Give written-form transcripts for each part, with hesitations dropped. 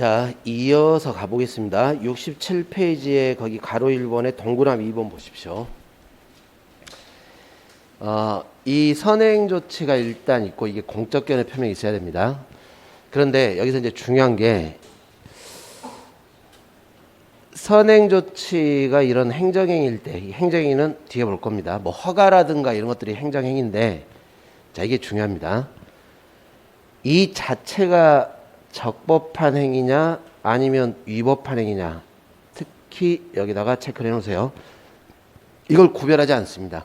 자, 이어서 가보겠습니다. 67페이지에 거기 가로 1번에 동그라미 2번 보십시오. 이 선행 조치가 일단 있고 이게 공적견의 표명이 있어야 됩니다. 그런데 여기서 이제 중요한 게 선행 조치가 이런 행정행위일 때, 이 행정행위는 뒤에 볼 겁니다. 뭐 허가라든가 이런 것들이 행정행위인데, 자, 이게 중요합니다. 이 자체가 적법한 행위냐 아니면 위법한 행위냐, 특히 여기다가 체크를 해놓으세요. 이걸 구별하지 않습니다.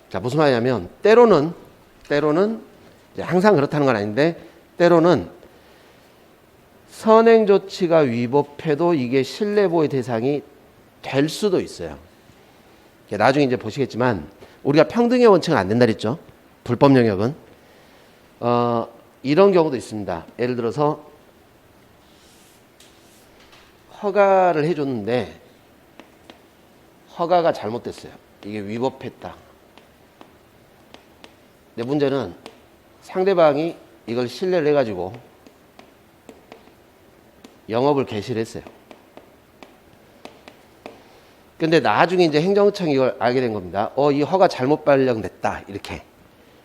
자, 무슨 말이냐면 때로는 이제 항상 그렇다는 건 아닌데, 때로는 선행 조치가 위법해도 이게 신뢰보호 대상이 될 수도 있어요. 나중에 이제 보시겠지만 우리가 평등의 원칙은 안 된다 그랬죠. 불법 영역은 이런 경우도 있습니다. 예를 들어서 허가를 해줬는데 허가가 잘못됐어요. 이게 위법했다. 근데 문제는 상대방이 이걸 신뢰를 해가지고 영업을 개시를 했어요. 근데 나중에 이제 행정청이 이걸 알게 된 겁니다. 이 허가 잘못 발령됐다. 이렇게.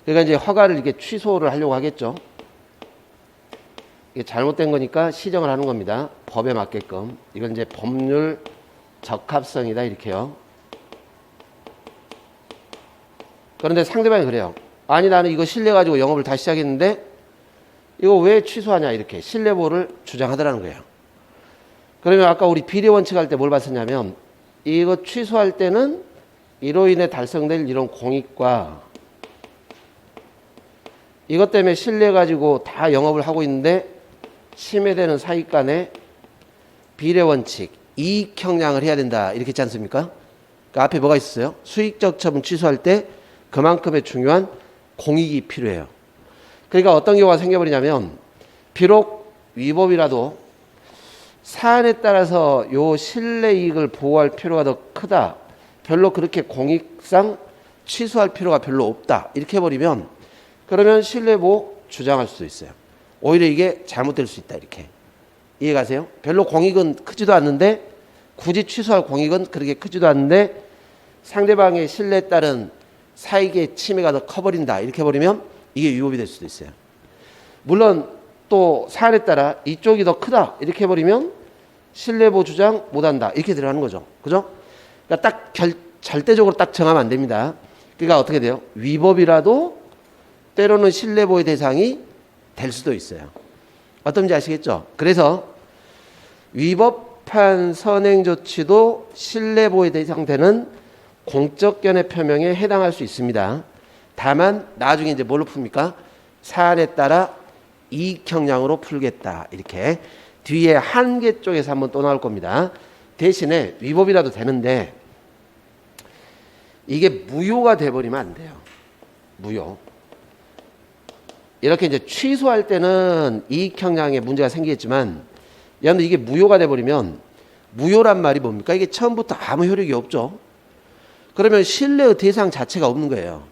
그러니까 이제 허가를 이렇게 취소를 하려고 하겠죠. 이게 잘못된 거니까 시정을 하는 겁니다. 법에 맞게끔. 이건 이제 법률 적합성이다. 이렇게요. 그런데 상대방이 그래요. 아니, 나는 이거 신뢰가지고 영업을 다시 시작했는데 이거 왜 취소하냐. 이렇게 신뢰보호를 주장하더라는 거예요. 그러면 아까 우리 비례 원칙 할 때 뭘 봤었냐면 이거 취소할 때는 이로 인해 달성될 이런 공익과 이것 때문에 신뢰 가지고 다 영업을 하고 있는데 침해되는 사익 간의 비례 원칙, 이익 형량을 해야 된다. 이렇게 했지 않습니까? 그 앞에 뭐가 있었어요? 수익적 처분 취소할 때 그만큼의 중요한 공익이 필요해요. 그러니까 어떤 경우가 생겨버리냐면 비록 위법이라도 사안에 따라서 요 신뢰 이익을 보호할 필요가 더 크다. 별로 그렇게 공익상 취소할 필요가 별로 없다. 이렇게 해버리면 그러면 신뢰보호 주장할 수도 있어요. 오히려 이게 잘못될 수 있다. 이렇게. 이해가세요? 별로 공익은 크지도 않는데 굳이 취소할 공익은 그렇게 크지도 않는데 상대방의 신뢰에 따른 사익의 침해가 더 커버린다. 이렇게 해버리면 이게 위법이 될 수도 있어요. 물론 또 사안에 따라 이쪽이 더 크다. 이렇게 해버리면 신뢰보호 주장 못한다. 이렇게 들어가는 거죠. 그죠? 그러니까 딱 절대적으로 딱 정하면 안 됩니다. 그러니까 어떻게 돼요? 위법이라도 때로는 신뢰보호의 대상이 될 수도 있어요. 어떤지 아시겠죠? 그래서 위법한 선행조치도 신뢰보호의 대상되는 공적견해 표명에 해당할 수 있습니다. 다만 나중에 이제 뭘로 풉니까? 사안에 따라 이익 형량으로 풀겠다. 이렇게 뒤에 한계 쪽에서 한번 또 나올 겁니다. 대신에 위법이라도 되는데 이게 무효가 돼버리면 안 돼요. 무효. 이렇게 이제 취소할 때는 이익 형량에 문제가 생기겠지만 여러분들 이게 무효가 돼버리면 무효란 말이 뭡니까? 이게 처음부터 아무 효력이 없죠. 그러면 신뢰의 대상 자체가 없는 거예요.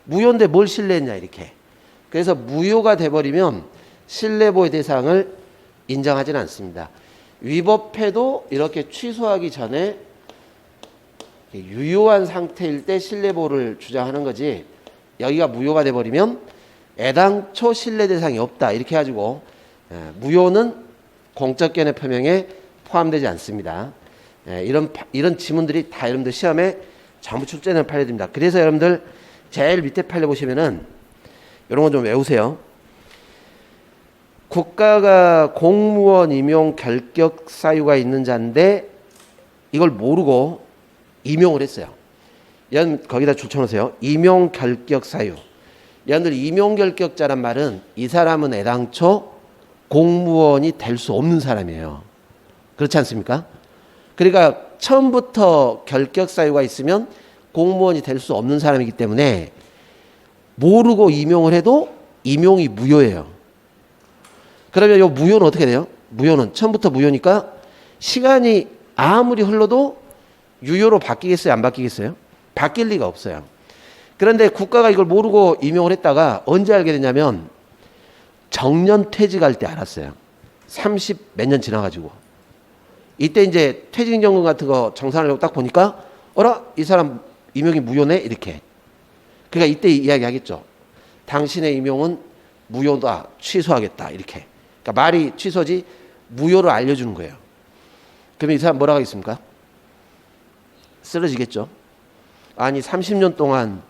무효인데 뭘 신뢰했냐 이렇게. 그래서 무효가 돼버리면 신뢰보호의 대상을 인정하지는 않습니다. 위법해도 이렇게 취소하기 전에 유효한 상태일 때 신뢰보호를 주장하는 거지 여기가 무효가 돼버리면 애당초 신뢰 대상이 없다. 이렇게 해가지고 무효는 공적견해 표명에 포함되지 않습니다. 이런 지문들이 다 여러분들 시험에 전부 출제되는 판례입니다. 그래서 여러분들 제일 밑에 판례 보시면은 이런 건 좀 외우세요. 국가가 공무원 임용 결격 사유가 있는 자인데 이걸 모르고 임용을 했어요. 거기다 줄쳐놓으세요. 임용 결격 사유. 여러분들 임용 결격자란 말은 이 사람은 애당초 공무원이 될 수 없는 사람이에요. 그렇지 않습니까? 그러니까 처음부터 결격 사유가 있으면 공무원이 될 수 없는 사람이기 때문에 모르고 임용을 해도 임용이 무효예요. 그러면 이 무효는 어떻게 돼요? 무효는 처음부터 무효니까 시간이 아무리 흘러도 유효로 바뀌겠어요? 안 바뀌겠어요? 바뀔 리가 없어요. 그런데 국가가 이걸 모르고 임용을 했다가 언제 알게 됐냐면 정년퇴직할 때 알았어요. 30 몇 년 지나가지고 이때 이제 퇴직연금 같은 거 정산하려고 딱 보니까 어라 이 사람 임용이 무효네 이렇게. 그러니까 이때 이야기하겠죠. 당신의 임용은 무효다 취소하겠다 이렇게. 그러니까 말이 취소지 무효를 알려주는 거예요. 그러면 이 사람 뭐라고 하겠습니까? 쓰러지겠죠. 아니 30년 동안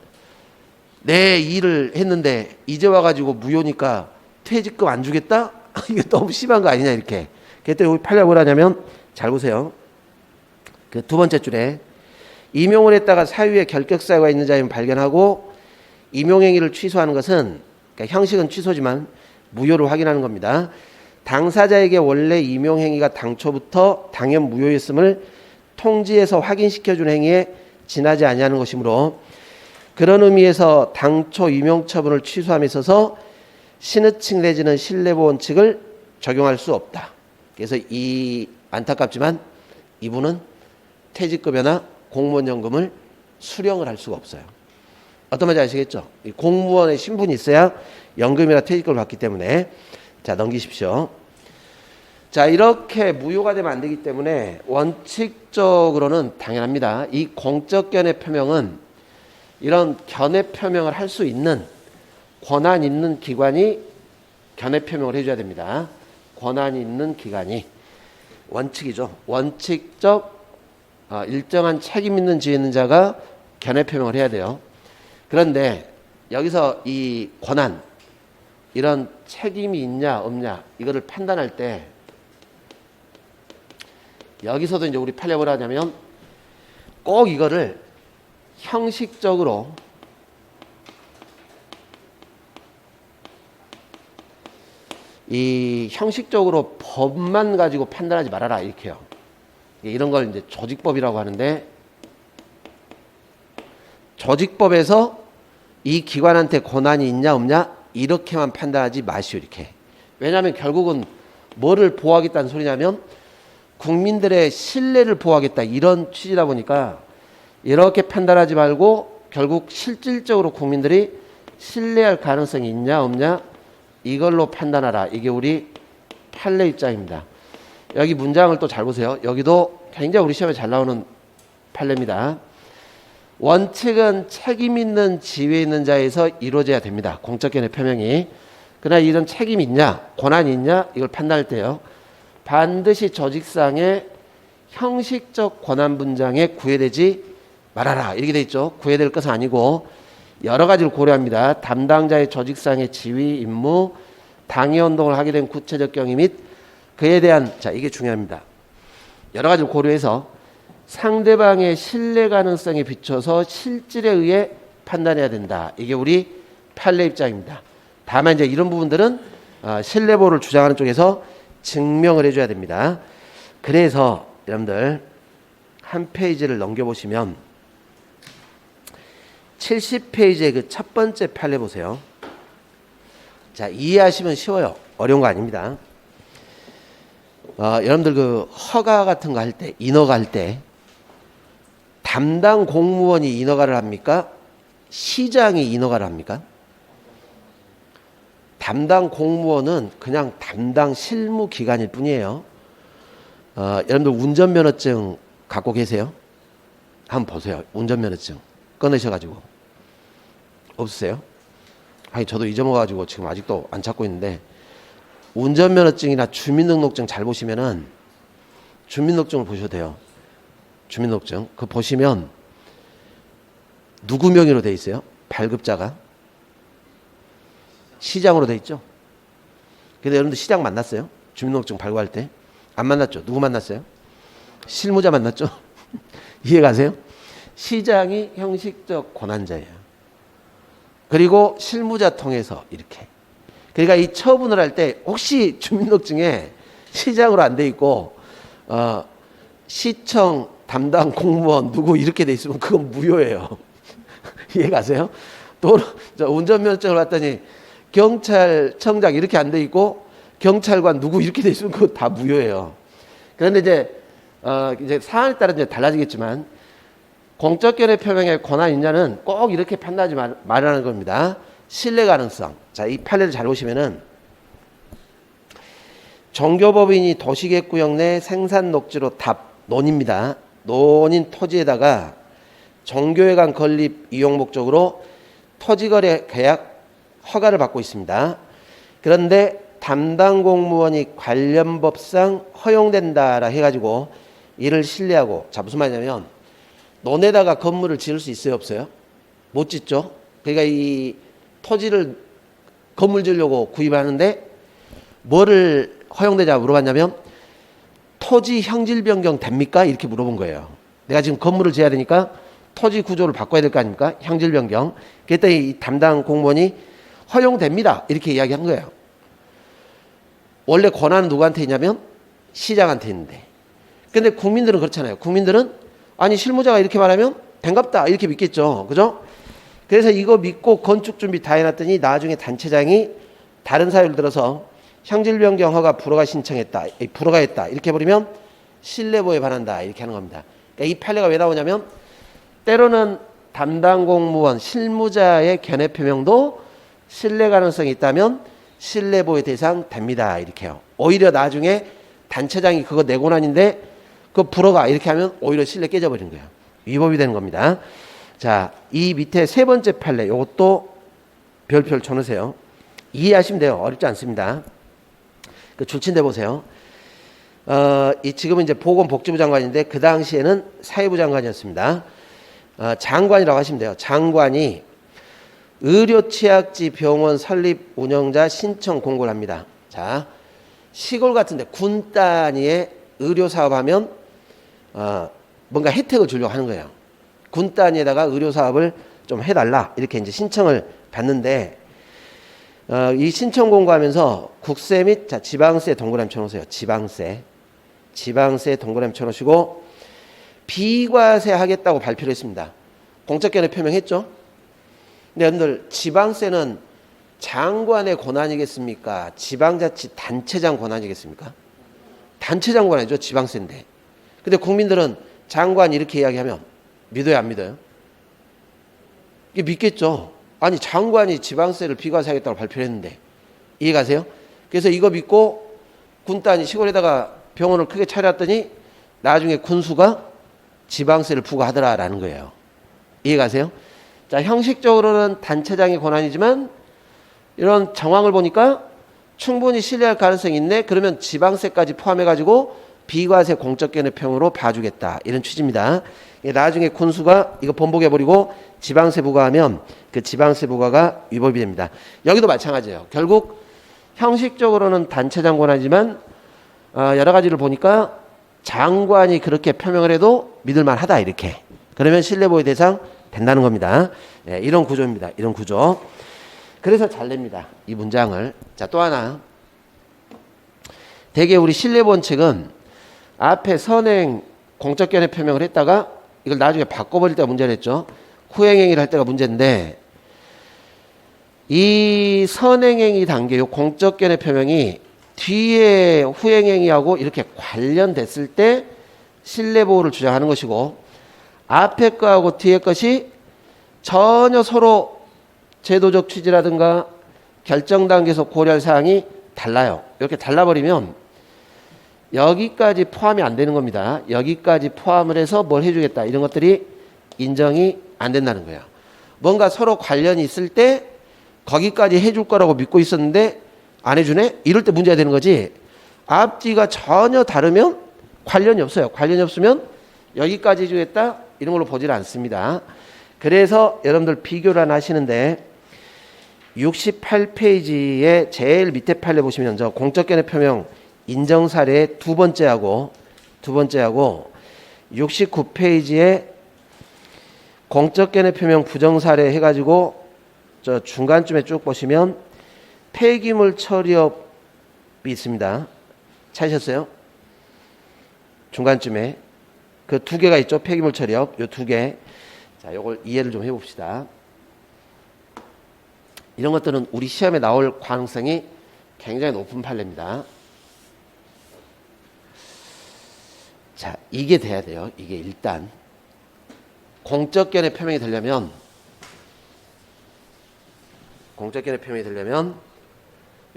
내 일을 했는데 이제 와가지고 무효니까 퇴직금 안 주겠다? 이게 너무 심한 거 아니냐 이렇게. 그랬더니 우리 판례가 뭐라 하냐면 잘 보세요. 그 두 번째 줄에 임용을 했다가 사유에 결격사유가 있는 자임을 발견하고 임용행위를 취소하는 것은 그러니까 형식은 취소지만 무효를 확인하는 겁니다. 당사자에게 원래 임용행위가 당초부터 당연 무효였음을 통지해서 확인시켜준 행위에 지나지 아니하는 것이므로 그런 의미에서 당초 임용처분을 취소함에 있어서 신의칙 내지는 신뢰보원칙을 적용할 수 없다. 그래서 이 안타깝지만 이분은 퇴직급여나 공무원연금을 수령을 할 수가 없어요. 어떤 말인지 아시겠죠? 공무원의 신분이 있어야 연금이나 퇴직금을 받기 때문에. 자, 넘기십시오. 자, 이렇게 무효가 되면 안 되기 때문에 원칙적으로는 당연합니다. 이 공적 견해 표명은 이런 견해 표명을 할 수 있는 권한 있는 기관이 견해 표명을 해줘야 됩니다. 권한이 있는 기관이. 원칙이죠. 원칙적 일정한 책임 있는 지위 있는 자가 견해 표명을 해야 돼요. 그런데 여기서 이 권한, 이런 책임이 있냐 없냐 이거를 판단할 때 여기서도 이제 우리 판례가 뭐라 하냐면 꼭 이거를 형식적으로 이 형식적으로 법만 가지고 판단하지 말아라 이렇게요. 이런 걸 이제 조직법이라고 하는데 조직법에서 이 기관한테 권한이 있냐 없냐 이렇게만 판단하지 마시오 이렇게. 왜냐하면 결국은 뭐를 보호하겠다는 소리냐면 국민들의 신뢰를 보호하겠다 이런 취지다 보니까 이렇게 판단하지 말고 결국 실질적으로 국민들이 신뢰할 가능성이 있냐 없냐 이걸로 판단하라. 이게 우리 판례 입장입니다. 여기 문장을 또 잘 보세요. 여기도 굉장히 우리 시험에 잘 나오는 판례입니다. 원칙은 책임 있는 지위에 있는 자에서 이루어져야 됩니다. 공적견해 표명이. 그러나 이런 책임이 있냐 권한이 있냐 이걸 판단할 때요. 반드시 조직상의 형식적 권한 분장에 구애되지 말아라 이렇게 돼 있죠. 구애될 것은 아니고 여러 가지를 고려합니다. 담당자의 조직상의 지위, 임무, 당의 운동을 하게 된 구체적 경위 및 그에 대한 자 이게 중요합니다. 여러 가지를 고려해서 상대방의 신뢰 가능성에 비춰서 실질에 의해 판단해야 된다. 이게 우리 판례 입장입니다. 다만 이제 이런 부분들은 신뢰보호를 주장하는 쪽에서 증명을 해줘야 됩니다. 그래서 여러분들 한 페이지를 넘겨보시면 70페이지의 그 첫 번째 판례 보세요. 자, 이해하시면 쉬워요. 어려운 거 아닙니다. 여러분들 그 허가 같은 거 할 때, 인허가 할 때 담당 공무원이 인허가를 합니까? 시장이 인허가를 합니까? 담당 공무원은 그냥 담당 실무 기관일 뿐이에요. 여러분들 운전면허증 갖고 계세요? 한번 보세요. 운전면허증 꺼내셔가지고. 없으세요? 아니 저도 잊어먹어가지고 지금 아직도 안 찾고 있는데 운전면허증이나 주민등록증 잘 보시면은 주민등록증을 보셔도 돼요. 주민등록증 그거 보시면 누구 명의로 돼 있어요? 발급자가 시장으로 돼 있죠. 근데 여러분들 시장 만났어요? 주민등록증 발급할 때 안 만났죠? 누구 만났어요? 실무자 만났죠? 이해가세요? 시장이 형식적 권한자예요. 그리고 실무자 통해서 이렇게. 그러니까 이 처분을 할 때 혹시 주민등록증에 시장으로 안 돼 있고 시청 담당 공무원 누구 이렇게 돼 있으면 그건 무효예요. 이해가세요? 또 운전면허증을 봤더니 경찰청장 이렇게 안 돼 있고 경찰관 누구 이렇게 돼 있으면 그거 다 무효예요. 그런데 이제 사안에 따라 이제 달라지겠지만 공적견해 표명의 권한 있냐는 꼭 이렇게 판단하지 말라는 겁니다. 신뢰 가능성. 자, 이 판례를 잘 보시면은 종교법인이 도시계획구역 내 생산 녹지로 답 논입니다. 논인 토지에다가 종교회관 건립 이용 목적으로 토지거래 계약 허가를 받고 있습니다. 그런데 담당 공무원이 관련 법상 허용된다라 해가지고 이를 신뢰하고, 자 무슨 말이냐면 논에다가 건물을 지을 수 있어요 없어요? 못 짓죠. 그러니까 이 토지를 건물 지으려고 구입하는데 뭐를 허용되자 물어봤냐면 토지 형질 변경 됩니까? 이렇게 물어본 거예요. 내가 지금 건물을 지어야 되니까 토지 구조를 바꿔야 될 거 아닙니까? 형질 변경. 그랬더니 이 담당 공무원이 허용됩니다. 이렇게 이야기한 거예요. 원래 권한은 누구한테 있냐면 시장한테 있는데. 근데 국민들은 그렇잖아요. 국민들은 아니 실무자가 이렇게 말하면 반갑다 이렇게 믿겠죠. 그죠? 그래서 이거 믿고 건축 준비 다 해놨더니 나중에 단체장이 다른 사유를 들어서 형질 변경 허가 불허가 신청했다. 불허가했다. 이렇게 해버리면 신뢰보호에 반한다. 이렇게 하는 겁니다. 그러니까 이 판례가 왜 나오냐면 때로는 담당 공무원 실무자의 견해 표명도 신뢰 가능성이 있다면 신뢰보호 대상 됩니다. 이렇게요. 오히려 나중에 단체장이 그거 내 권한인데 그거 불허가 이렇게 하면 오히려 신뢰 깨져버리는 거예요. 위법이 되는 겁니다. 자, 이 밑에 세 번째 판례 이것도 별표를 쳐놓으세요. 이해하시면 돼요. 어렵지 않습니다. 그 줄친데 보세요. 이 지금은 이제 보건복지부 장관인데 그 당시에는 사회부 장관이었습니다. 장관이라고 하시면 돼요. 장관이 의료취약지 병원 설립 운영자 신청 공고를 합니다. 자, 시골 같은데 군 단위의 의료 사업하면 뭔가 혜택을 주려고 하는 거예요. 군 단위에다가 의료 사업을 좀 해달라 이렇게 이제 신청을 받는데 이 신청 공고하면서 국세 및 자 지방세 동그라미 쳐놓으세요. 지방세 동그라미 쳐놓으시고 비과세 하겠다고 발표를 했습니다. 공적 견해 표명했죠. 근데 여러분들 지방세는 장관의 권한이겠습니까? 지방자치 단체장 권한이겠습니까? 단체장 권한이죠. 지방세인데. 근데 국민들은 장관이 이렇게 이야기하면 믿어요 안 믿어요? 이게 믿겠죠. 아니 장관이 지방세를 비과세하겠다고 발표를 했는데 이해가세요? 그래서 이거 믿고 군단이 시골에다가 병원을 크게 차렸더니 나중에 군수가 지방세를 부과하더라라는 거예요. 이해가세요? 자, 형식적으로는 단체장의 권한이지만 이런 정황을 보니까 충분히 신뢰할 가능성이 있네. 그러면 지방세까지 포함해가지고 비과세 공적견해평으로 봐주겠다. 이런 취지입니다. 나중에 군수가 이거 번복해버리고 지방세 부과하면 그 지방세 부과가 위법이 됩니다. 여기도 마찬가지예요. 결국 형식적으로는 단체장 권한이지만 여러 가지를 보니까 장관이 그렇게 표명을 해도 믿을만하다 이렇게. 그러면 신뢰보호 대상 된다는 겁니다. 네, 이런 구조입니다. 이런 구조. 그래서 잘 냅니다. 이 문장을. 자, 또 하나. 대개 우리 신뢰본칙은 앞에 선행 공적견해 표명을 했다가 이걸 나중에 바꿔버릴 때가 문제를 했죠. 후행행위를 할 때가 문제인데 이 선행행위 단계 요 공적견해 표명이 뒤에 후행행위하고 이렇게 관련됐을 때 신뢰보호를 주장하는 것이고 앞에 거하고 뒤에 것이 전혀 서로 제도적 취지라든가 결정 단계에서 고려할 사항이 달라요. 이렇게 달라버리면 여기까지 포함이 안 되는 겁니다. 여기까지 포함을 해서 뭘 해주겠다 이런 것들이 인정이 안 된다는 거예요. 뭔가 서로 관련이 있을 때 거기까지 해줄 거라고 믿고 있었는데 안 해주네? 이럴 때 문제가 되는 거지. 앞뒤가 전혀 다르면 관련이 없어요. 관련이 없으면 여기까지 해주겠다 이런 걸로 보질 않습니다. 그래서 여러분들 비교를 하나 하시는데 68페이지의 제일 밑에 판례 보시면 저 공적견해 표명 인정 사례 두 번째하고 69페이지에 공적견해 표명 부정 사례 해가지고 저 중간쯤에 쭉 보시면 폐기물 처리업이 있습니다. 찾으셨어요? 중간쯤에 그 두 개가 있죠. 폐기물 처리업 요 두 개. 자, 요걸 이해를 좀 해봅시다. 이런 것들은 우리 시험에 나올 가능성이 굉장히 높은 판례입니다. 자, 이게 돼야 돼요. 이게 일단 공적견해 표명이 되려면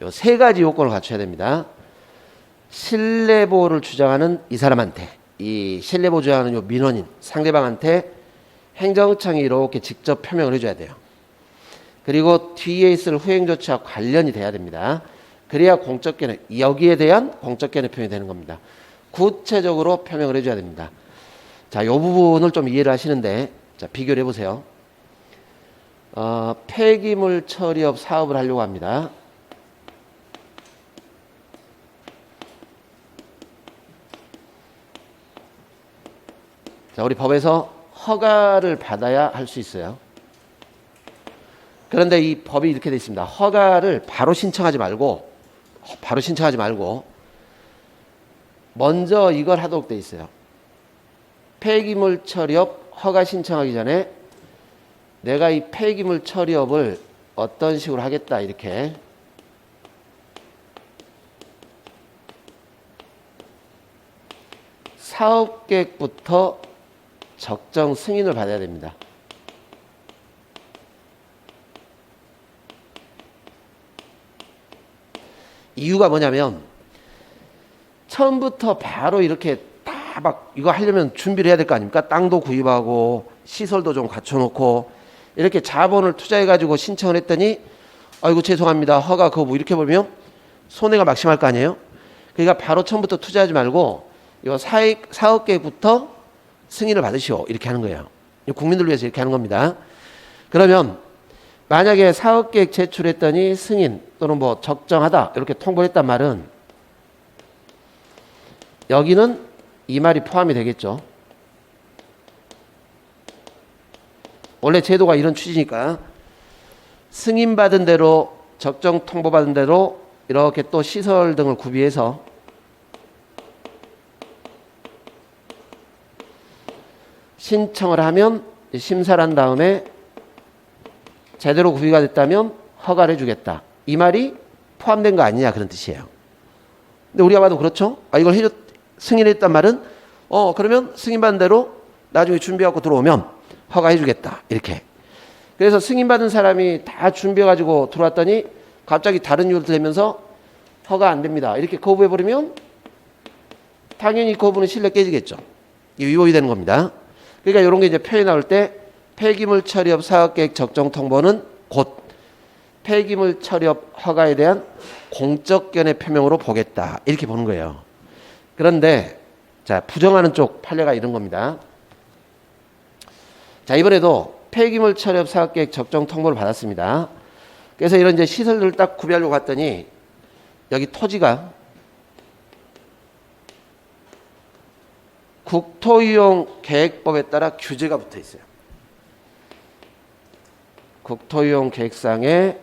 요 세 가지 요건을 갖춰야 됩니다. 신뢰보호를 주장하는 이 사람한테, 이 신뢰보호 주장하는 요 민원인 상대방한테 행정청이 이렇게 직접 표명을 해줘야 돼요. 그리고 뒤에 있을 후행조치와 관련이 돼야 됩니다. 그래야 공적견해, 여기에 대한 공적견해 표현이 되는 겁니다. 구체적으로 표명을 해줘야 됩니다. 자, 요 부분을 좀 이해를 하시는데, 자, 비교를 해보세요. 폐기물 처리업 사업을 하려고 합니다. 자, 우리 법에서 허가를 받아야 할 수 있어요. 그런데 이 법이 이렇게 되어 있습니다. 허가를 바로 신청하지 말고 먼저 이걸 하도록 되어 있어요. 폐기물 처리업 허가 신청하기 전에 내가 이 폐기물 처리업을 어떤 식으로 하겠다, 이렇게 사업계획부터 적정 승인을 받아야 됩니다. 이유가 뭐냐면 처음부터 바로 이렇게 다 막 이거 하려면 준비를 해야 될 거 아닙니까? 땅도 구입하고 시설도 좀 갖춰놓고 이렇게 자본을 투자해가지고 신청을 했더니 아이고 죄송합니다, 허가 거부, 이렇게 보면 손해가 막심할 거 아니에요? 그러니까 바로 처음부터 투자하지 말고 이거 사업계획부터 승인을 받으시오, 이렇게 하는 거예요. 국민들 위해서 이렇게 하는 겁니다. 그러면 만약에 사업계획 제출했더니 승인 또는 뭐 적정하다 이렇게 통보를 했단 말은 여기는 이 말이 포함이 되겠죠. 원래 제도가 이런 취지니까 승인받은 대로 적정 통보받은 대로 이렇게 또 시설 등을 구비해서 신청을 하면 심사를 한 다음에 제대로 구비가 됐다면 허가를 해주겠다, 이 말이 포함된 거 아니냐, 그런 뜻이에요. 근데 우리가 봐도 그렇죠. 이걸 승인했단 말은 그러면 승인받은 대로 나중에 준비하고 들어오면 허가해주겠다, 이렇게. 그래서 승인받은 사람이 다 준비해가지고 들어왔더니 갑자기 다른 이유를 대면서 허가 안 됩니다, 이렇게 거부해버리면 당연히 거부는 신뢰 깨지겠죠. 이게 위법이 되는 겁니다. 그러니까 이런 게 이제 표현이 나올 때 폐기물 처리업 사업계획 적정 통보는 곧 폐기물 처리업 허가에 대한 공적견해 표명으로 보겠다, 이렇게 보는 거예요. 그런데 자, 부정하는 쪽 판례가 이런 겁니다. 자, 이번에도 폐기물 처리업 사업계획 적정 통보를 받았습니다. 그래서 이런 이제 시설들을 딱 구비하려고 갔더니 여기 토지가 국토이용계획법에 따라 규제가 붙어 있어요. 국토이용계획상에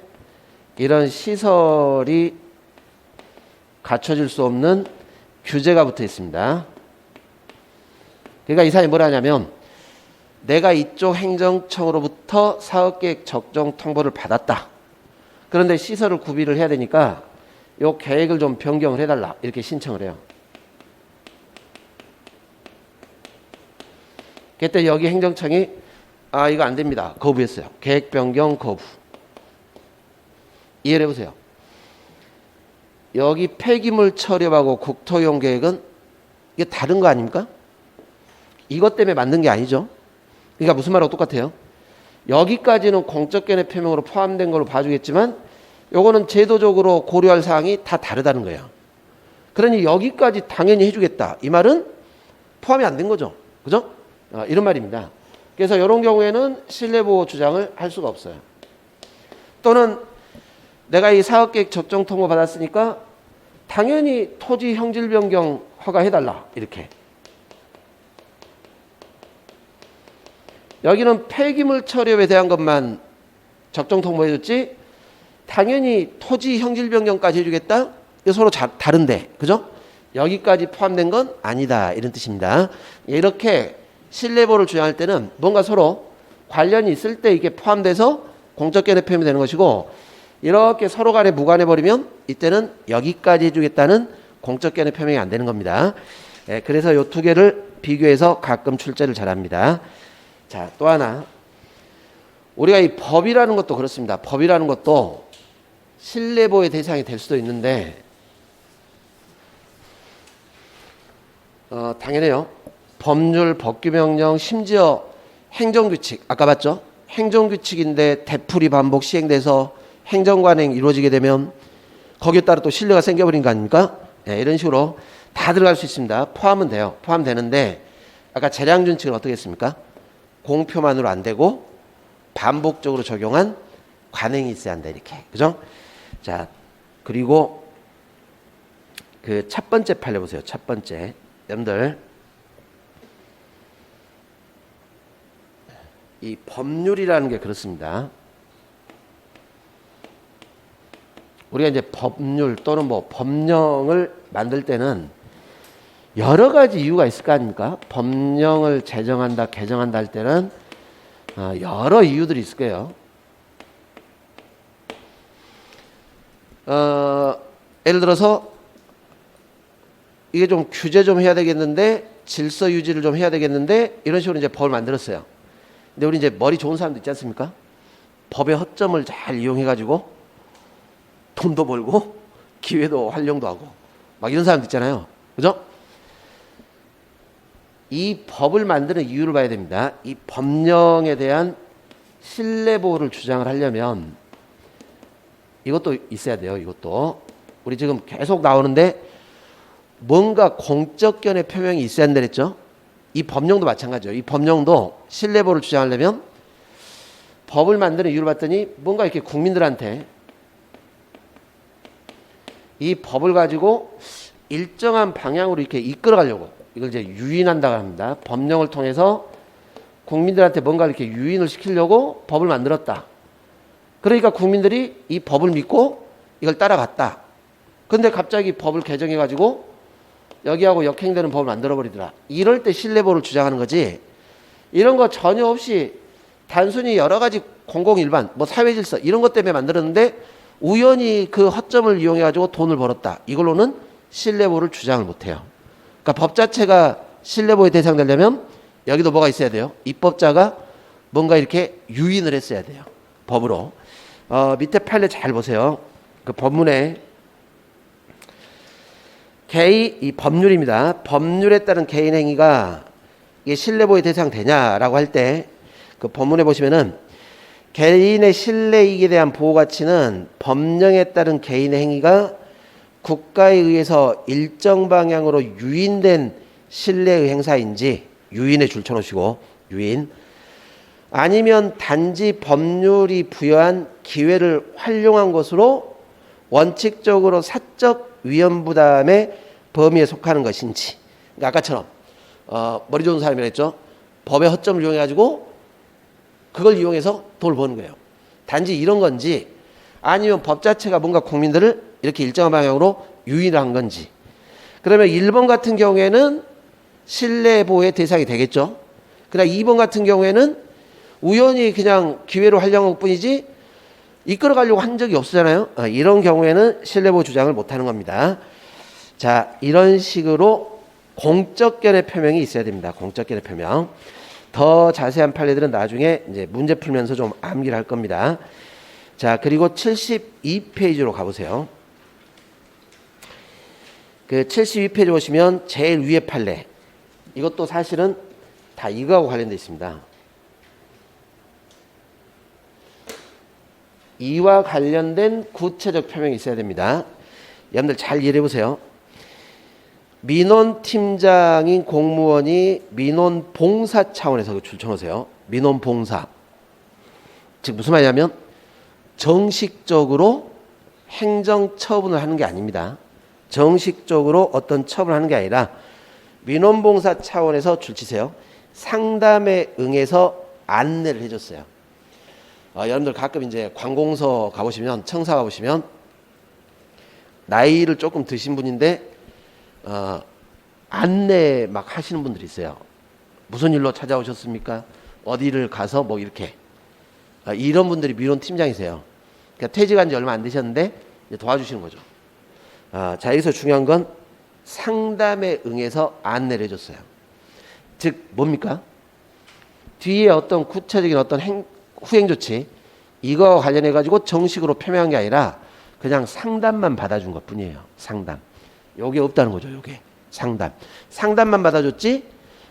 이런 시설이 갖춰질 수 없는 규제가 붙어 있습니다. 그러니까 이 사람이 뭐라 하냐면 내가 이쪽 행정청으로부터 사업계획 적정 통보를 받았다. 그런데 시설을 구비를 해야 되니까 이 계획을 좀 변경을 해달라, 이렇게 신청을 해요. 그때 여기 행정청이 이거 안 됩니다, 거부했어요. 계획 변경 거부. 이해를 해보세요. 여기 폐기물 처리업하고 국토용 계획은 이게 다른 거 아닙니까? 이것 때문에 만든 게 아니죠. 그러니까 무슨 말하고 똑같아요. 여기까지는 공적견해 표명으로 포함된 걸로 봐주겠지만 요거는 제도적으로 고려할 사항이 다 다르다는 거예요. 그러니 여기까지 당연히 해주겠다, 이 말은 포함이 안 된 거죠. 그죠? 이런 말입니다. 그래서 이런 경우에는 신뢰보호 주장을 할 수가 없어요. 또는 내가 이 사업계획 적정 통보 받았으니까 당연히 토지 형질 변경 허가해달라, 이렇게. 여기는 폐기물 처리업에 대한 것만 적정 통보해줬지 당연히 토지 형질 변경까지 해주겠다, 이거 서로 다른데, 그죠? 여기까지 포함된 건 아니다, 이런 뜻입니다. 이렇게 신뢰보호를 주장할 때는 뭔가 서로 관련이 있을 때 이게 포함돼서 공적견해 표현이 되는 것이고, 이렇게 서로 간에 무관해버리면 이때는 여기까지 해주겠다는 공적견해 표명이 안 되는 겁니다. 그래서 이 두 개를 비교해서 가끔 출제를 잘합니다. 자, 또 하나, 우리가 이 법이라는 것도 그렇습니다. 법이라는 것도 신뢰보호의 대상이 될 수도 있는데 당연해요. 법률, 법규명령, 심지어 행정규칙, 아까 봤죠? 행정규칙인데 되풀이 반복 시행돼서 행정관행이 이루어지게 되면 거기에 따라 또 신뢰가 생겨버린 거 아닙니까? 네, 이런 식으로 다 들어갈 수 있습니다. 포함은 돼요. 포함되는데 아까 재량준칙은 어떻게 했습니까? 공표만으로 안 되고 반복적으로 적용한 관행이 있어야 한다 이렇게. 그죠? 자, 그리고 그 첫 번째 판례 보세요. 첫 번째. 여러분들 이 법률이라는 게 그렇습니다. 우리가 이제 법률 또는 뭐 법령을 만들 때는 여러 가지 이유가 있을 거 아닙니까? 법령을 제정한다, 개정한다 할 때는 여러 이유들이 있을 거예요. 예를 들어서 이게 좀 규제 좀 해야 되겠는데 질서 유지를 좀 해야 되겠는데 이런 식으로 이제 법을 만들었어요. 근데 우리 이제 머리 좋은 사람도 있지 않습니까? 법의 허점을 잘 이용해 가지고 돈도 벌고 기회도 활용도 하고 막 이런 사람도 있잖아요. 그죠? 이 법을 만드는 이유를 봐야 됩니다. 이 법령에 대한 신뢰 보호를 주장을 하려면 이것도 있어야 돼요. 이것도 우리 지금 계속 나오는데 뭔가 공적견의 표명이 있어야 한다 그랬죠. 이 법령도 마찬가지예요. 이 법령도 신뢰 보호를 주장하려면 법을 만드는 이유를 봤더니 뭔가 이렇게 국민들한테 이 법을 가지고 일정한 방향으로 이렇게 이끌어가려고 이걸 이제 유인한다고 합니다. 법령을 통해서 국민들한테 뭔가 이렇게 유인을 시키려고 법을 만들었다. 그러니까 국민들이 이 법을 믿고 이걸 따라갔다. 근데 갑자기 법을 개정해가지고 여기하고 역행되는 법을 만들어버리더라. 이럴 때 신뢰보호를 주장하는 거지. 이런 거 전혀 없이 단순히 여러 가지 공공일반, 뭐 사회질서 이런 것 때문에 만들었는데 우연히 그 허점을 이용해가지고 돈을 벌었다. 이걸로는 신뢰보호를 주장을 못해요. 그러니까 법 자체가 신뢰보호의 대상 되려면 여기도 뭐가 있어야 돼요? 입법자가 뭔가 이렇게 유인을 했어야 돼요. 법으로. 밑에 판례 잘 보세요. 그 법문에 이 법률입니다. 법률에 따른 개인 행위가 이게 신뢰보호의 대상 되냐라고 할 때 그 법문에 보시면은 개인의 신뢰 이익에 대한 보호 가치는 법령에 따른 개인의 행위가 국가에 의해서 일정 방향으로 유인된 신뢰의 행사인지 유인에 줄 쳐놓으시고 유인 아니면 단지 법률이 부여한 기회를 활용한 것으로 원칙적으로 사적 위헌부담의 범위에 속하는 것인지. 그러니까 아까처럼 머리 좋은 사람이라 했죠. 법의 허점을 이용해가지고 그걸 이용해서 돈을 버는 거예요. 단지 이런 건지 아니면 법 자체가 뭔가 국민들을 이렇게 일정한 방향으로 유인을 한 건지. 그러면 1번 같은 경우에는 신뢰보호의 대상이 되겠죠. 그러나 2번 같은 경우에는 우연히 그냥 기회로 활용한 것뿐이지 이끌어가려고 한 적이 없잖아요. 이런 경우에는 신뢰보호 주장을 못하는 겁니다. 자, 이런 식으로 공적견의 표명이 있어야 됩니다. 공적견의 표명. 더 자세한 판례들은 나중에 이제 문제 풀면서 좀 암기를 할 겁니다. 자, 그리고 72페이지로 가보세요. 그 72페이지 보시면 제일 위에 판례. 이것도 사실은 다 이거하고 관련되어 있습니다. 이와 관련된 구체적 표명이 있어야 됩니다. 여러분들 잘 이해해 보세요. 민원팀장인 공무원이 민원봉사 차원에서 줄쳐놓으세요. 민원봉사. 즉 무슨 말이냐면 정식적으로 행정처분을 하는 게 아닙니다. 정식적으로 어떤 처분을 하는 게 아니라 민원봉사 차원에서 줄치세요. 상담에 응해서 안내를 해줬어요. 여러분들 가끔 이제 관공서 가보시면 청사 가보시면 나이를 조금 드신 분인데 안내 막 하시는 분들이 있어요. 무슨 일로 찾아오셨습니까? 어디를 가서 뭐 이렇게 이런 분들이 민원 팀장이세요. 그러니까 퇴직한 지 얼마 안 되셨는데 이제 도와주시는 거죠. 자, 여기서 중요한 건 상담에 응해서 안내를 해줬어요. 즉 뭡니까? 뒤에 어떤 구체적인 어떤 후행 조치 이거 관련해 가지고 정식으로 표명한 게 아니라 그냥 상담만 받아준 것 뿐이에요. 상담. 요게 없다는 거죠. 요게. 상담. 상담만 받아줬지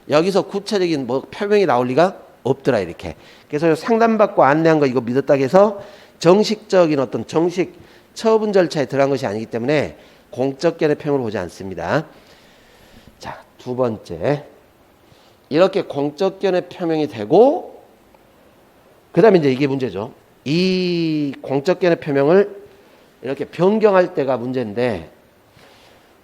여기서 구체적인 뭐 표명이 나올 리가 없더라 이렇게. 그래서 상담받고 안내한 거 이거 믿었다고 해서 정식적인 어떤 정식 처분 절차에 들어간 것이 아니기 때문에 공적 견해평으로 보지 않습니다. 자, 두 번째. 이렇게 공적 견해 표명이 되고 그다음에 이제 이게 문제죠. 이 공적 견해 표명을 이렇게 변경할 때가 문제인데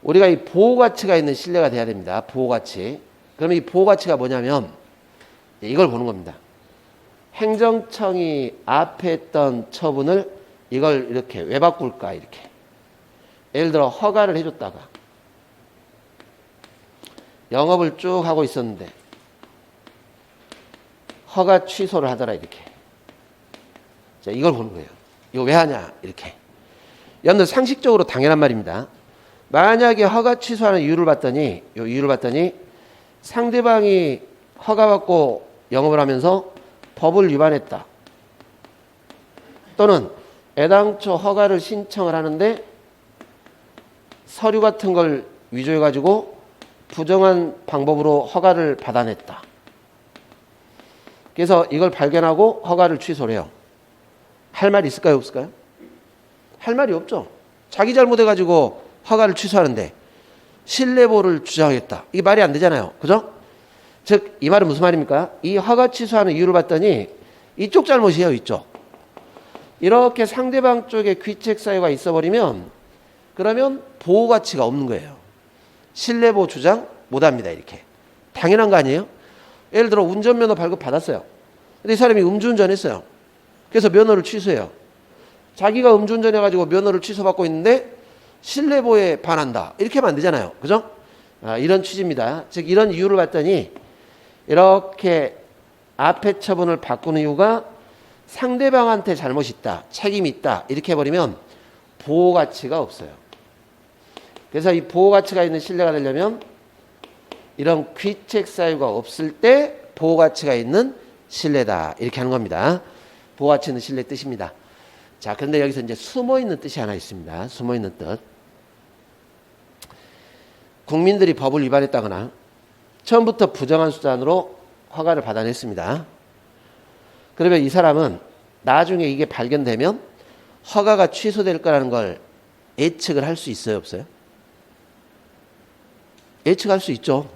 우리가 이 보호 가치가 있는 신뢰가 돼야 됩니다. 보호 가치. 그러면 이 보호 가치가 뭐냐면 이걸 보는 겁니다. 행정청이 앞에 했던 처분을 이걸 이렇게 왜 바꿀까 이렇게. 예를 들어 허가를 해줬다가 영업을 쭉 하고 있었는데 허가 취소를 하더라 이렇게. 자, 이걸 보는 거예요. 이거 왜 하냐 이렇게. 여러분들 상식적으로 당연한 말입니다. 만약에 허가 취소하는 이유를 봤더니 상대방이 허가받고 영업을 하면서 법을 위반했다. 또는 애당초 허가를 신청을 하는데 서류 같은 걸 위조해가지고 부정한 방법으로 허가를 받아냈다. 그래서 이걸 발견하고 허가를 취소를 해요. 할 말이 있을까요? 없을까요? 할 말이 없죠. 자기 잘못해가지고 허가를 취소하는데 신뢰보호를 주장하겠다. 이게 말이 안 되잖아요. 그죠? 즉, 이 말은 무슨 말입니까? 이 허가 취소하는 이유를 봤더니 이쪽 잘못이에요. 이쪽. 이렇게 상대방 쪽에 귀책 사유가 있어버리면 그러면 보호 가치가 없는 거예요. 신뢰보호 주장 못합니다. 이렇게. 당연한 거 아니에요? 예를 들어 운전면허 발급 받았어요. 근데 이 사람이 음주운전 했어요. 그래서 면허를 취소해요. 자기가 음주운전 해가지고 면허를 취소받고 있는데 신뢰보호에 반한다. 이렇게 하면 안 되잖아요. 그죠? 이런 취지입니다. 즉 이런 이유를 봤더니 이렇게 앞에 처분을 바꾸는 이유가 상대방한테 잘못이 있다. 책임이 있다. 이렇게 해버리면 보호 가치가 없어요. 그래서 이 보호 가치가 있는 신뢰가 되려면 이런 귀책 사유가 없을 때 보호 가치가 있는 신뢰다. 이렇게 하는 겁니다. 보호 가치 있는 신뢰 뜻입니다. 자, 그런데 여기서 이제 숨어 있는 뜻이 하나 있습니다. 숨어 있는 뜻. 국민들이 법을 위반했다거나 처음부터 부정한 수단으로 허가를 받아냈습니다. 그러면 이 사람은 나중에 이게 발견되면 허가가 취소될 거라는 걸 예측을 할 수 있어요, 없어요? 예측할 수 있죠.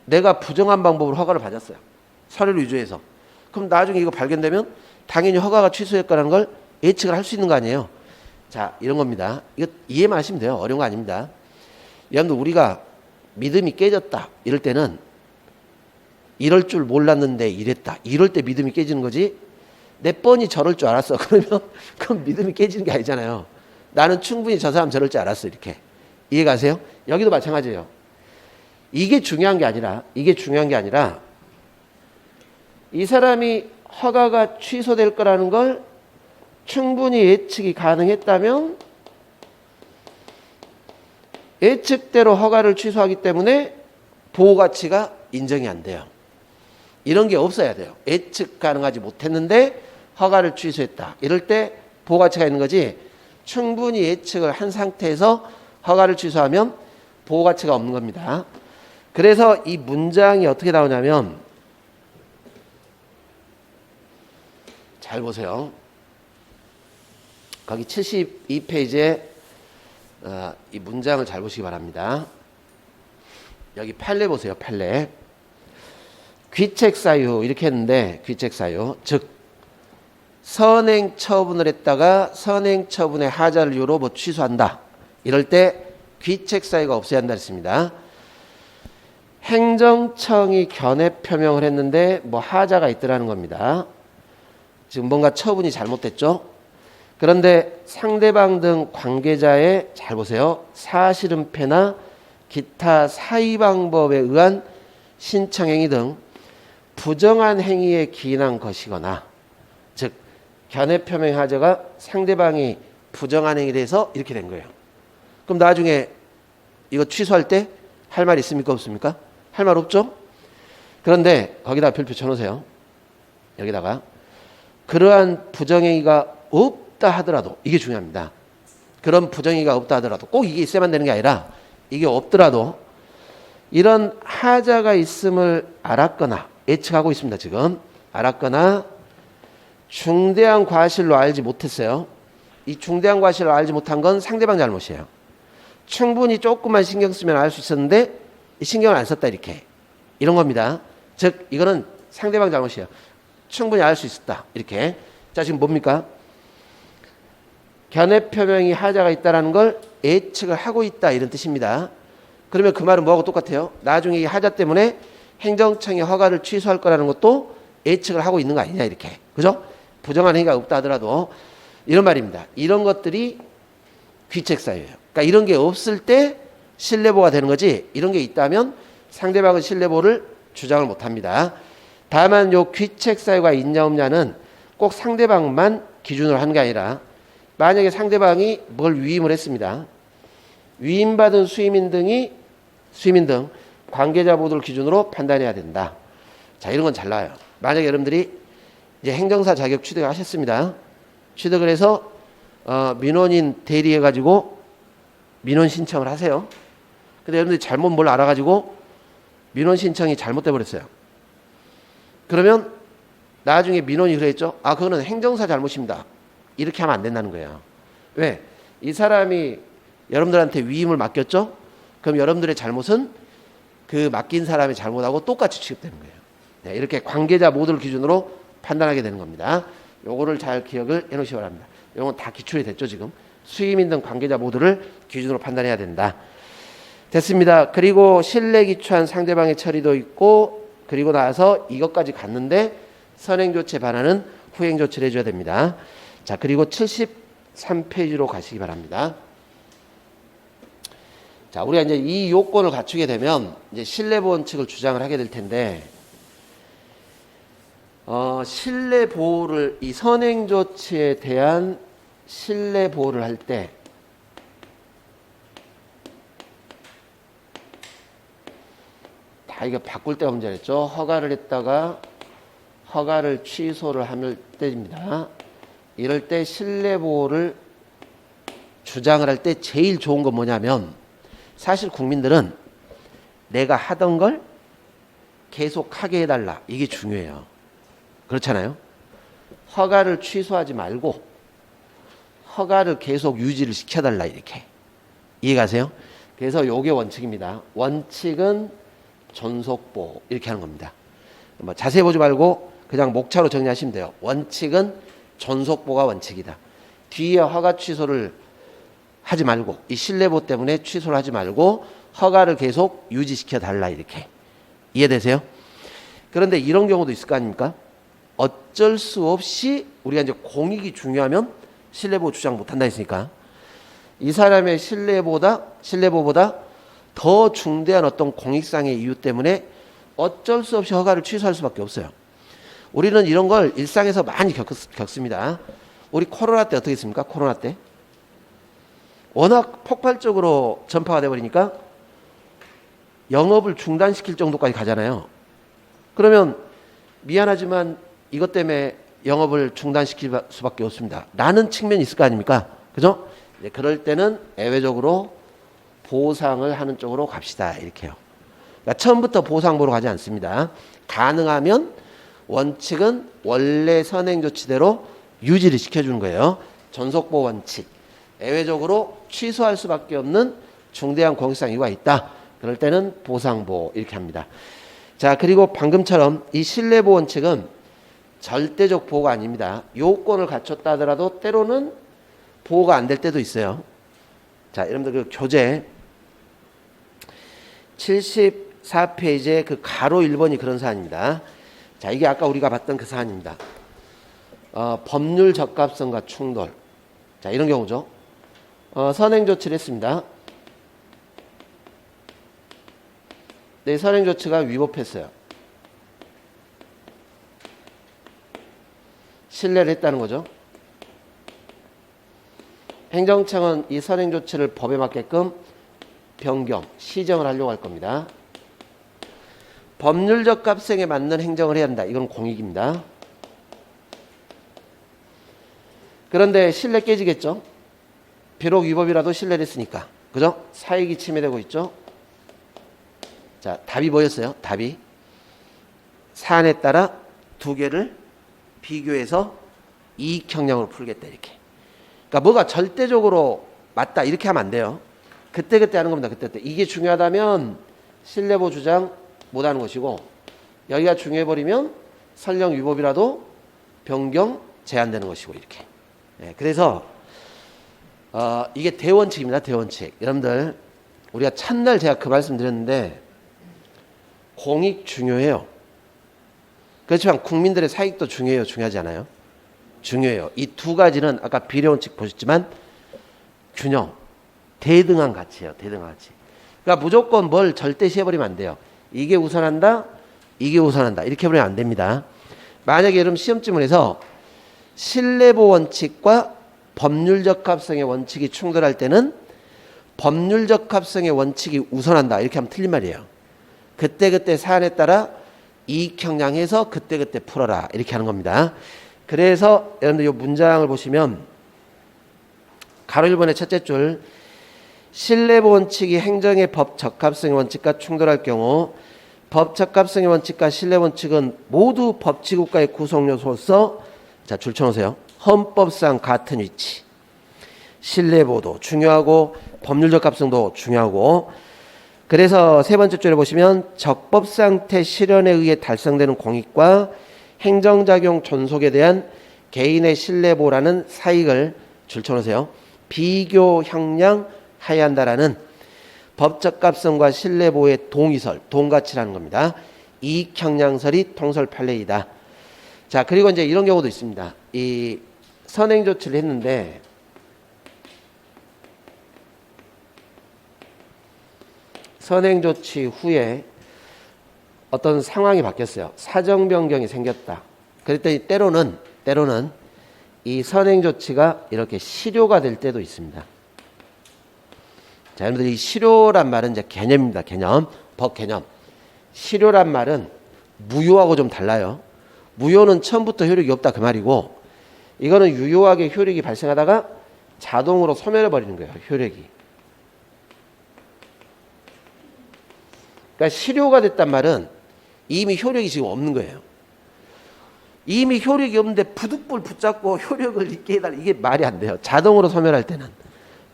내가 부정한 방법으로 허가를 받았어요. 서류를 위조해서. 그럼 나중에 이거 발견되면 당연히 허가가 취소될 거라는 걸 예측을 할 수 있는 거 아니에요. 자, 이런 겁니다. 이거 이해만 하시면 돼요. 어려운 거 아닙니다. 여러분들 우리가 믿음이 깨졌다 이럴 때는 이럴 줄 몰랐는데 이랬다. 이럴 때 믿음이 깨지는 거지. 내 뻔히 저럴 줄 알았어. 그러면 그건 믿음이 깨지는 게 아니잖아요. 나는 충분히 저 사람 저럴 줄 알았어. 이렇게. 이해가세요? 여기도 마찬가지예요. 이게 중요한 게 아니라 이 사람이 허가가 취소될 거라는 걸 충분히 예측이 가능했다면 예측대로 허가를 취소하기 때문에 보호 가치가 인정이 안 돼요. 이런 게 없어야 돼요. 예측 가능하지 못했는데 허가를 취소했다. 이럴 때 보호 가치가 있는 거지 충분히 예측을 한 상태에서 허가를 취소하면 보호 가치가 없는 겁니다. 그래서 이 문장이 어떻게 나오냐면 잘 보세요. 거기 72페이지에 이 문장을 잘 보시기 바랍니다. 여기 판례 보세요. 판례. 귀책사유 이렇게 했는데 귀책사유 즉 선행 처분을 했다가 선행 처분의 하자를 이유로 뭐 취소한다. 이럴 때 귀책사유가 없어야 한다 했습니다. 행정청이 견해 표명을 했는데 뭐 하자가 있더라는 겁니다. 지금 뭔가 처분이 잘못됐죠. 그런데 상대방 등 관계자의 잘 보세요. 사실은폐나 기타 사의 방법에 의한 신청행위 등 부정한 행위에 기인한 것이거나 즉 견해 표명 하자가 상대방이 부정한 행위를 해서 이렇게 된 거예요. 그럼 나중에 이거 취소할 때 할 말 있습니까? 없습니까? 할 말 없죠? 그런데 거기다 별표 쳐놓으세요. 여기다가 그러한 부정행위가 없다 하더라도 이게 중요합니다. 그런 부정행위가 없다 하더라도 꼭 이게 있어야만 되는 게 아니라 이게 없더라도 이런 하자가 있음을 알았거나 예측하고 있습니다. 지금 알았거나 중대한 과실로 알지 못했어요. 이 중대한 과실로 알지 못한 건 상대방 잘못이에요. 충분히 조금만 신경 쓰면 알 수 있었는데 신경을 안 썼다 이렇게 이런 겁니다. 즉 이거는 상대방 잘못이에요. 충분히 알 수 있었다 이렇게. 자 지금 뭡니까? 견해 표명이 하자가 있다라는 걸 예측을 하고 있다 이런 뜻입니다. 그러면 그 말은 뭐하고 똑같아요? 나중에 이 하자 때문에 행정청이 허가를 취소할 거라는 것도 예측을 하고 있는 거 아니냐 이렇게. 그죠? 부정한 행위가 없다 하더라도 이런 말입니다. 이런 것들이 귀책 사유예요. 그러니까 이런 게 없을 때 신뢰보가 되는 거지 이런 게 있다면 상대방은 신뢰보를 주장을 못합니다. 다만 요 귀책 사유가 있냐 없냐는 꼭 상대방만 기준으로 하는 게 아니라 만약에 상대방이 뭘 위임을 했습니다. 위임받은 수임인 등 관계자 모두를 기준으로 판단해야 된다. 자 이런 건 잘 나와요. 만약에 여러분들이 이제 행정사 자격 취득을 하셨습니다. 취득을 해서 민원인 대리해가지고 민원 신청을 하세요. 근데 여러분들이 잘못 뭘 알아가지고 민원 신청이 잘못돼 버렸어요. 그러면 나중에 민원이 그랬죠. 아 그거는 행정사 잘못입니다. 이렇게 하면 안 된다는 거예요. 왜? 이 사람이 여러분들한테 위임을 맡겼죠. 그럼 여러분들의 잘못은 그 맡긴 사람의 잘못하고 똑같이 취급되는 거예요. 네, 이렇게 관계자 모두를 기준으로 판단하게 되는 겁니다. 요거를 잘 기억을 해놓으시기 바랍니다. 요건 다 기출이 됐죠 지금. 수임인 등 관계자 모두를 기준으로 판단해야 된다. 됐습니다. 그리고 신뢰 기초한 상대방의 처리도 있고 그리고 나서 이것까지 갔는데 선행조치에 반하는 후행조치를 해줘야 됩니다. 자 그리고 73페이지로 가시기 바랍니다. 자 우리가 이제 이 요건을 갖추게 되면 이제 신뢰보 원칙을 주장을 하게 될 텐데 신뢰 보호를 이 선행 조치에 대한 신뢰 보호를 할 때 다 이거 바꿀 때가 문제겠죠. 허가를 했다가 허가를 취소를 할 때입니다. 이럴 때 신뢰 보호를 주장을 할 때 제일 좋은 건 뭐냐면 사실 국민들은 내가 하던 걸 계속 하게 해달라 이게 중요해요. 그렇잖아요. 허가를 취소하지 말고 허가를 계속 유지를 시켜달라 이렇게. 이해가세요? 그래서 요게 원칙입니다. 원칙은 존속보호 이렇게 하는 겁니다. 뭐 자세히 보지 말고 그냥 목차로 정리하시면 돼요. 원칙은 존속보호가 원칙이다. 뒤에 허가 취소를 하지 말고 이 신뢰보호 때문에 취소를 하지 말고 허가를 계속 유지시켜 달라 이렇게. 이해되세요? 그런데 이런 경우도 있을 거 아닙니까? 어쩔 수 없이 우리가 이제 공익이 중요하면 신뢰보호 주장 못한다 했으니까 이 사람의 신뢰보호보다 더 중대한 어떤 공익상의 이유 때문에 어쩔 수 없이 허가를 취소할 수밖에 없어요. 우리는 이런 걸 일상에서 많이 겪습니다. 우리 코로나 때 어떻게 했습니까? 코로나 때 워낙 폭발적으로 전파가 돼버리니까 영업을 중단시킬 정도까지 가잖아요. 그러면 미안하지만 이것 때문에 영업을 중단시킬 수밖에 없습니다. 라는 측면이 있을 거 아닙니까? 그죠? 그럴 때는 예외적으로 보상을 하는 쪽으로 갑시다. 이렇게요. 그러니까 처음부터 보상 보러 가지 않습니다. 가능하면 원칙은 원래 선행조치대로 유지를 시켜주는 거예요. 존속보호 원칙. 예외적으로 취소할 수밖에 없는 중대한 공익상 이유가 있다. 그럴 때는 보상보호 이렇게 합니다. 자 그리고 방금처럼 이 신뢰보호 원칙은 절대적 보호가 아닙니다. 요건을 갖췄다 하더라도 때로는 보호가 안 될 때도 있어요. 자 여러분들 그 교재 74페이지에 그 가로 1번이 그런 사안입니다. 자 이게 아까 우리가 봤던 그 사안입니다. 법률 적합성과 충돌. 자 이런 경우죠. 선행조치를 했습니다. 네, 선행조치가 위법했어요. 신뢰를 했다는 거죠. 행정청은 이 선행조치를 법에 맞게끔 변경, 시정을 하려고 할 겁니다. 법률적 합성에 맞는 행정을 해야 한다. 이건 공익입니다. 그런데 신뢰 깨지겠죠. 비록 위법이라도 신뢰를 했으니까. 그죠? 사익이 침해되고 있죠. 자, 답이 뭐였어요? 답이 사안에 따라 두 개를 비교해서 이익 형량으로 풀겠다 이렇게. 그러니까 뭐가 절대적으로 맞다 이렇게 하면 안 돼요. 그때그때 하는 겁니다. 그때. 이게 중요하다면 신뢰보 주장 못하는 것이고, 여기가 중요해버리면 설령 위법이라도 변경 제한되는 것이고 이렇게. 네, 그래서 이게 대원칙입니다. 대원칙. 여러분들 우리가 첫날 제가 그 말씀 드렸는데 공익 중요해요. 그렇지만 국민들의 사익도 중요해요. 중요하지 않아요? 중요해요. 이 두 가지는 아까 비례원칙 보셨지만 균형, 대등한 가치예요. 대등한 가치. 그러니까 무조건 뭘 절대시해버리면 안 돼요. 이게 우선한다, 이게 우선한다 이렇게 해버리면 안 됩니다. 만약에 여러분 시험지문에서 신뢰보 원칙과 법률적 합성의 원칙이 충돌할 때는 법률적 합성의 원칙이 우선한다 이렇게 하면 틀린 말이에요. 그때그때 사안에 따라 이익 형량해서 그때그때 풀어라 이렇게 하는 겁니다. 그래서 여러분들 이 문장을 보시면 가로 1번의 첫째 줄, 신뢰보 원칙이 행정의 법 적합성의 원칙과 충돌할 경우 법 적합성의 원칙과 신뢰 원칙은 모두 법치국가의 구성요소로서, 자, 줄 쳐놓으세요. 헌법상 같은 위치. 신뢰보도 중요하고 법률적 합성도 중요하고. 그래서 세 번째 줄에 보시면 적법 상태 실현에 의해 달성되는 공익과 행정작용 존속에 대한 개인의 신뢰보라는 사익을 줄 쳐놓으세요. 비교 형량하여야 한다라는 법적합성과 신뢰보의 동의설, 동가치라는 겁니다. 이익 형량설이 통설 판례이다. 자, 그리고 이제 이런 경우도 있습니다. 이 선행 조치를 했는데 선행 조치 후에 어떤 상황이 바뀌었어요. 사정 변경이 생겼다. 그랬더니 때로는 이 선행 조치가 이렇게 실효가 될 때도 있습니다. 자, 여러분들 이 실효란 말은 이제 개념입니다. 개념, 법 개념. 실효란 말은 무효하고 좀 달라요. 무효는 처음부터 효력이 없다 그 말이고, 이거는 유효하게 효력이 발생하다가 자동으로 소멸해 버리는 거예요. 효력이. 그러니까 실효가 됐단 말은 이미 효력이 지금 없는 거예요. 이미 효력이 없는데 부득불 붙잡고 효력을 있게 해달라. 이게 말이 안 돼요. 자동으로 소멸할 때는.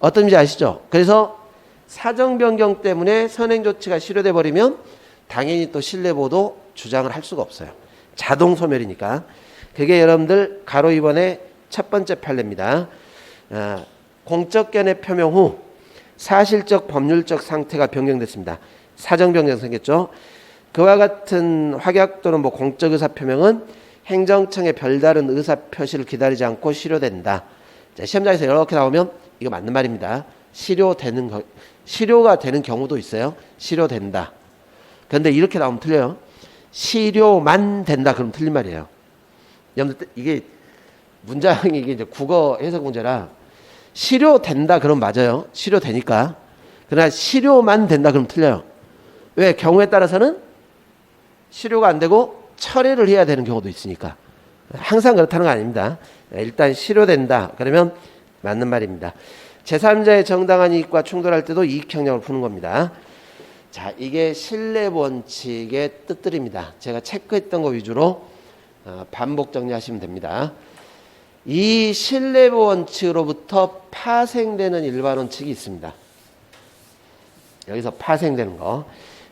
어떤 의미인지 아시죠? 그래서 사정 변경 때문에 선행 조치가 실효돼 버리면 당연히 또 신뢰보도 주장을 할 수가 없어요. 자동 소멸이니까. 그게 여러분들 가로 2번의 첫 번째 판례입니다. 공적 견해 표명 후 사실적 법률적 상태가 변경됐습니다. 사정 변경 생겼죠. 그와 같은 확약 또는 공적 의사 표명은 행정청의 별다른 의사 표시를 기다리지 않고 실효된다. 자, 시험장에서 이렇게 나오면 이거 맞는 말입니다. 실효가 되는 경우도 있어요. 실효된다. 그런데 이렇게 나오면 틀려요. 실효만 된다 그러면 틀린 말이에요. 여러분들 이게 문장이 이게 이제 국어 해석 문제라 실효된다 그러면 맞아요. 실효되니까. 그러나 실효만 된다 그러면 틀려요. 왜? 경우에 따라서는 실효가 안 되고 철회를 해야 되는 경우도 있으니까. 항상 그렇다는 거 아닙니다. 일단 실효된다 그러면 맞는 말입니다. 제3자의 정당한 이익과 충돌할 때도 이익 형량을 푸는 겁니다. 자, 이게 신뢰보 원칙의 뜻들입니다. 제가 체크했던 거 위주로 반복 정리하시면 됩니다. 이 신뢰보 원칙으로부터 파생되는 일반 원칙이 있습니다. 여기서 파생되는 거.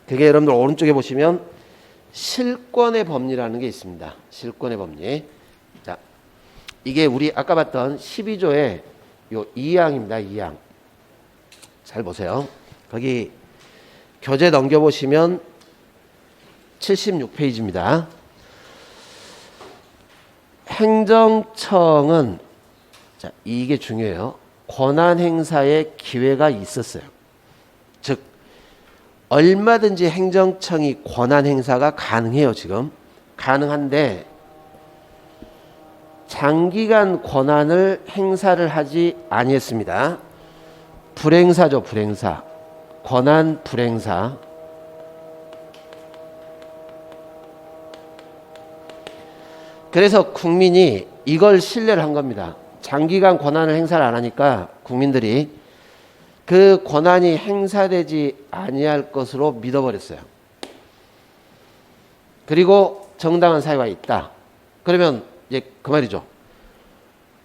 그게 여러분들 오른쪽에 보시면 실권의 법리라는 게 있습니다. 실권의 법리. 자, 이게 우리 아까 봤던 12조의 요 2항입니다. 2항. 잘 보세요. 거기 교재 넘겨보시면 76페이지입니다. 행정청은, 자, 이게 중요해요. 권한 행사의 기회가 있었어요. 즉, 얼마든지 행정청이 권한 행사가 가능해요. 지금 가능한데 장기간 권한을 행사를 하지 아니했습니다. 불행사죠. 불행사. 권한 불행사. 그래서 국민이 이걸 신뢰를 한 겁니다. 장기간 권한을 행사를 안 하니까 국민들이 그 권한이 행사되지 아니할 것으로 믿어버렸어요. 그리고 정당한 사유가 있다. 그러면 이제 그 말이죠.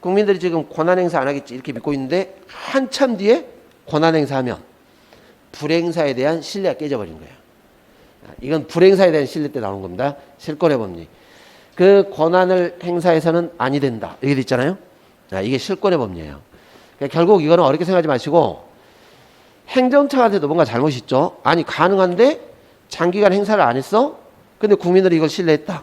국민들이 지금 권한 행사 안 하겠지 이렇게 믿고 있는데 한참 뒤에 권한 행사하면 불행사에 대한 신뢰가 깨져버린 거예요. 이건 불행사에 대한 신뢰 때 나오는 겁니다. 실권의 법리. 그 권한을 행사해서는 아니 된다. 이렇게 돼 있잖아요. 이게 실권의 법리예요. 그러니까 결국 이거는 어렵게 생각하지 마시고 행정청한테도 뭔가 잘못이 있죠. 아니 가능한데 장기간 행사를 안 했어? 근데 국민들이 이걸 신뢰했다.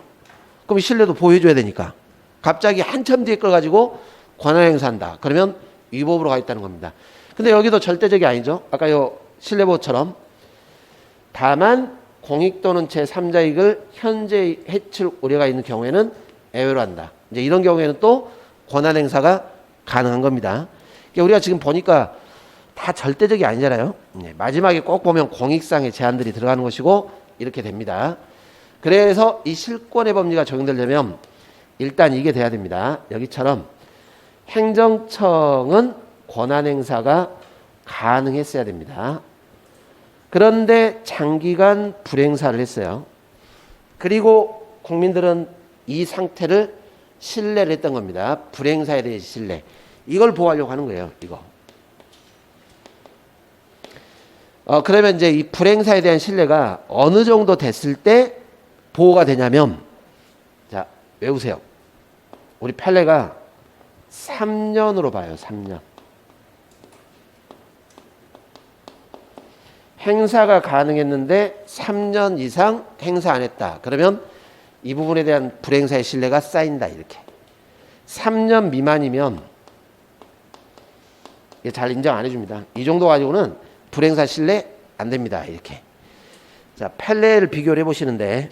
그럼 신뢰도 보여줘야 되니까. 갑자기 한참 뒤에 걸 가지고 권한 행사한다. 그러면 위법으로 가 있다는 겁니다. 근데 여기도 절대적이 아니죠. 아까 요 신뢰보호처럼. 다만 공익 또는 제3자익을 현재 해칠 우려가 있는 경우에는 예외로 한다. 이제 이런 경우에는 또 권한 행사가 가능한 겁니다. 그러니까 우리가 지금 보니까 다 절대적이 아니잖아요. 마지막에 꼭 보면 공익상의 제한들이 들어가는 것이고 이렇게 됩니다. 그래서 이 실권의 법리가 적용되려면 일단 이게 돼야 됩니다. 여기처럼 행정청은 권한 행사가 가능했어야 됩니다. 그런데 장기간 불행사를 했어요. 그리고 국민들은 이 상태를 신뢰를 했던 겁니다. 불행사에 대해 신뢰. 이걸 보호하려고 하는 거예요. 이거. 그러면 이제 이 불행사에 대한 신뢰가 어느 정도 됐을 때 보호가 되냐면, 자, 외우세요. 우리 판례가 3년으로 봐요. 3년. 행사가 가능했는데 3년 이상 행사 안 했다. 그러면 이 부분에 대한 불행사의 신뢰가 쌓인다. 이렇게. 3년 미만이면 잘 인정 안 해줍니다. 이 정도 가지고는 불행사 신뢰 안 됩니다. 이렇게. 자, 판례를 비교를 해보시는데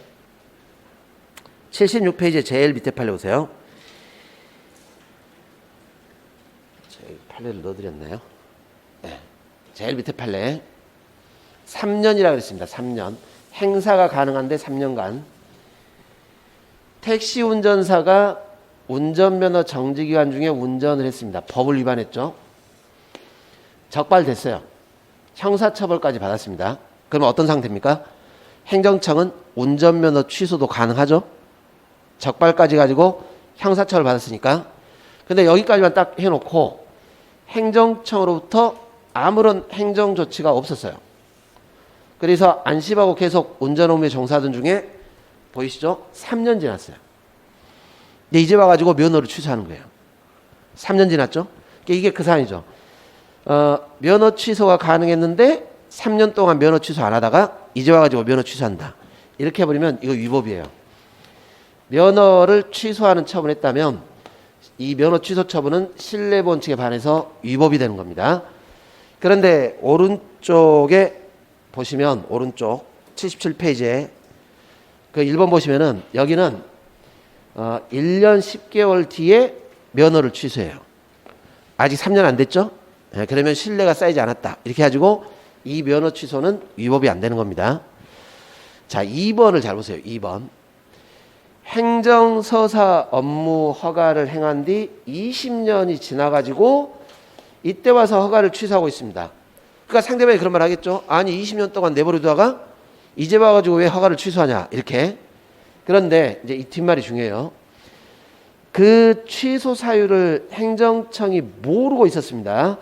76페이지에 제일 밑에 판례 보세요. 제가 판례를 넣어드렸나요? 네. 제일 밑에 판례. 3년이라고 그랬습니다. 3년. 행사가 가능한데 3년간. 택시 운전사가 운전면허 정지기간 중에 운전을 했습니다. 법을 위반했죠. 적발됐어요. 형사처벌까지 받았습니다. 그러면 어떤 상태입니까? 행정청은 운전면허 취소도 가능하죠. 적발까지 가지고 형사처벌 받았으니까. 근데 여기까지만 딱 해놓고 행정청으로부터 아무런 행정조치가 없었어요. 그래서 안심하고 계속 운전 업무에 종사하던 중에 보이시죠? 3년 지났어요. 근데 이제 와가지고 면허를 취소하는 거예요. 3년 지났죠? 이게 그 사안이죠. 면허 취소가 가능했는데 3년 동안 면허 취소 안 하다가 이제 와가지고 면허 취소한다. 이렇게 해버리면 이거 위법이에요. 면허를 취소하는 처분을 했다면 이 면허 취소 처분은 신뢰본칙에 반해서 위법이 되는 겁니다. 그런데 오른쪽에 보시면 오른쪽 77페이지에 그 1번 보시면은 여기는 1년 10개월 뒤에 면허를 취소해요. 아직 3년 안 됐죠? 네, 그러면 신뢰가 쌓이지 않았다. 이렇게 해가지고 이 면허 취소는 위법이 안 되는 겁니다. 자, 2번을 잘 보세요. 2번. 행정서사 업무 허가를 행한 뒤 20년이 지나가지고 이때 와서 허가를 취소하고 있습니다. 그러니까 상대방이 그런 말 하겠죠. 아니 20년 동안 내버려두다가 이제 와가지고 왜 허가를 취소하냐 이렇게. 그런데 이제 이 뒷말이 중요해요. 그 취소 사유를 행정청이 모르고 있었습니다.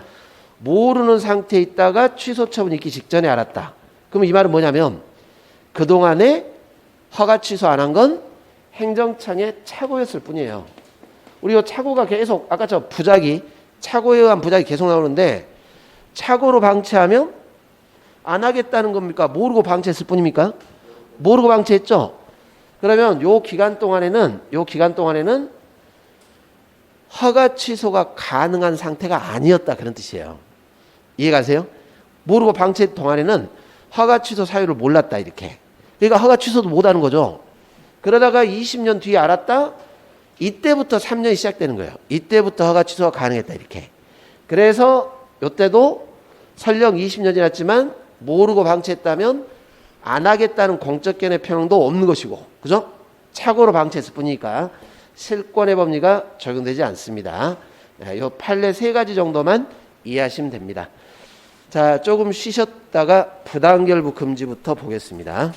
모르는 상태에 있다가 취소 처분이 있기 직전에 알았다. 그럼 이 말은 뭐냐면 그동안에 허가 취소 안 한 건 행정청의 착오였을 뿐이에요. 우리 이 착오가 계속 아까 저 부작위 착오에 의한 부작위 계속 나오는데 착오로 방치하면 안 하겠다는 겁니까? 모르고 방치했을 뿐입니까? 모르고 방치했죠. 그러면 요 기간 동안에는 허가 취소가 가능한 상태가 아니었다 그런 뜻이에요. 이해가세요? 모르고 방치했 동안에는 허가 취소 사유를 몰랐다 이렇게. 그러니까 허가 취소도 못하는 거죠. 그러다가 20년 뒤에 알았다. 이때부터 3년이 시작되는 거예요. 이때부터 허가 취소가 가능했다 이렇게. 그래서 이때도 설령 20년 지났지만 모르고 방치했다면 안 하겠다는 공적견의 표명도 없는 것이고, 그죠? 착오로 방치했을 뿐이니까 실권의 법리가 적용되지 않습니다. 이 판례 3가지 정도만 이해하시면 됩니다. 자, 조금 쉬셨다가 부당결부 금지부터 보겠습니다.